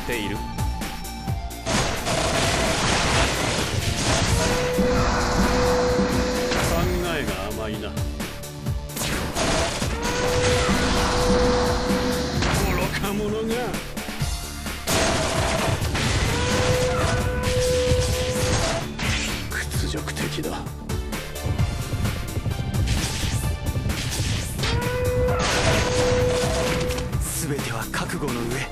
っている。考えが甘いな。愚か者が。屈辱的だ。全ては覚悟の上。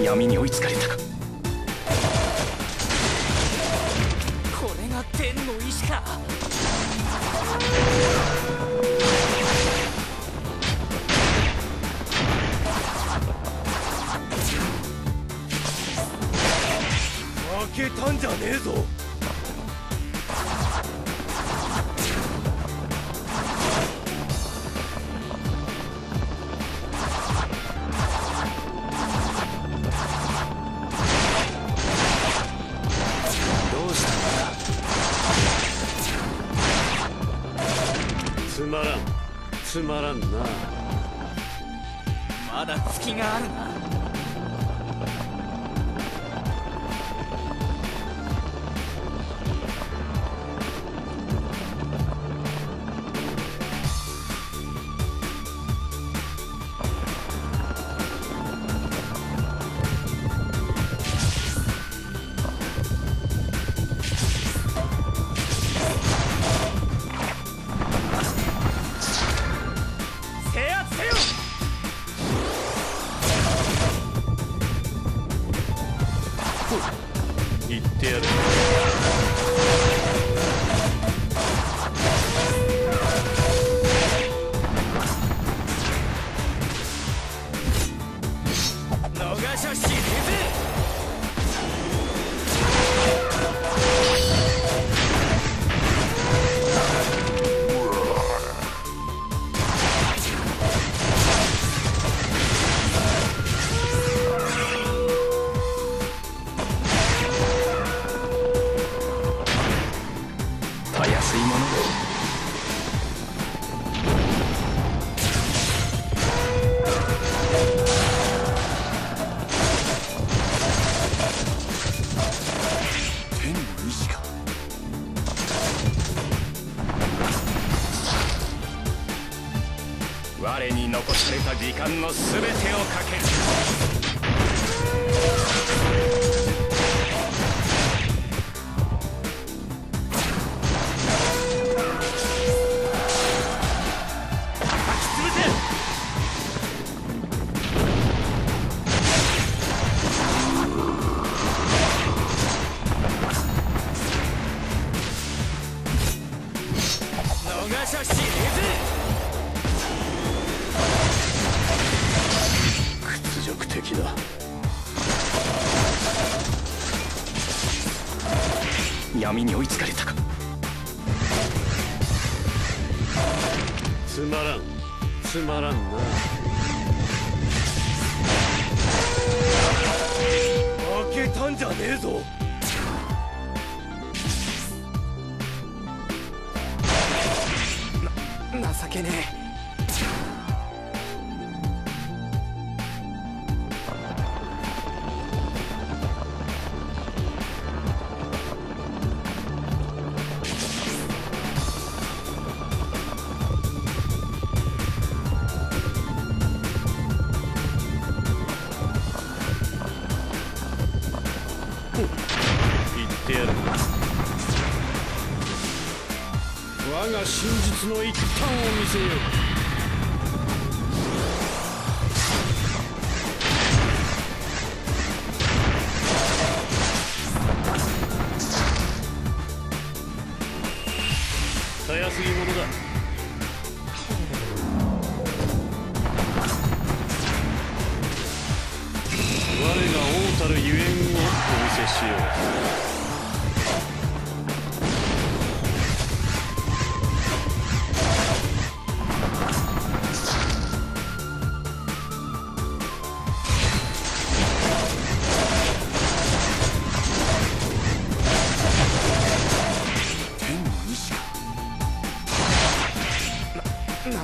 闇に追いつかれたか。これが天の意志か。負けたんじゃねえぞ。つまらんな。まだ隙があるな。言ってやる。逃しゃしねえぜ。我に残された時間の全てをかける。逃しゃしねえぜ。屈辱的だ。闇に追いつかれたか。つまらん、つまらんな。負けたんじゃねえぞ。情けねえ。言ってやる。我が真実の一端を見せよう。たやすいものだ。我が王たるゆえんをお見せしよう。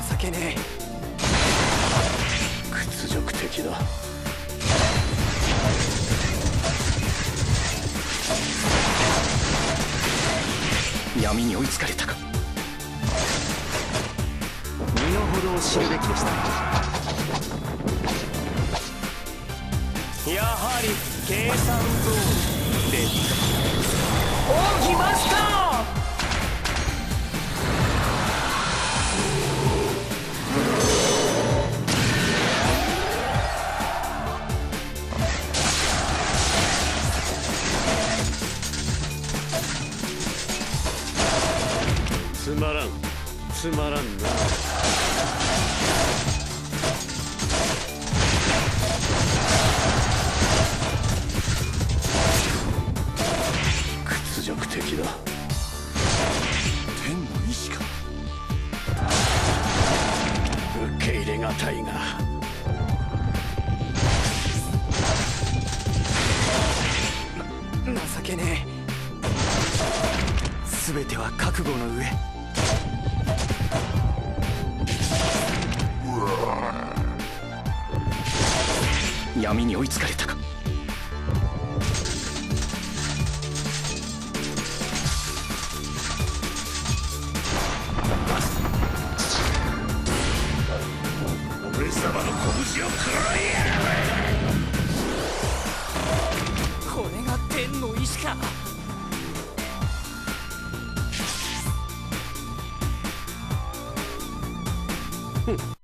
情けねえ。闇に追いつかれたか。身の程を知るべきでした。やはり計算通りで奥義マスター。つまらんつまらんな。屈辱的だ。天の意志か。受け入れがたいが情けねえ。全ては覚悟の上。闇に追いつかれたか。俺様の拳を食らえ。これが天の意志か。ふん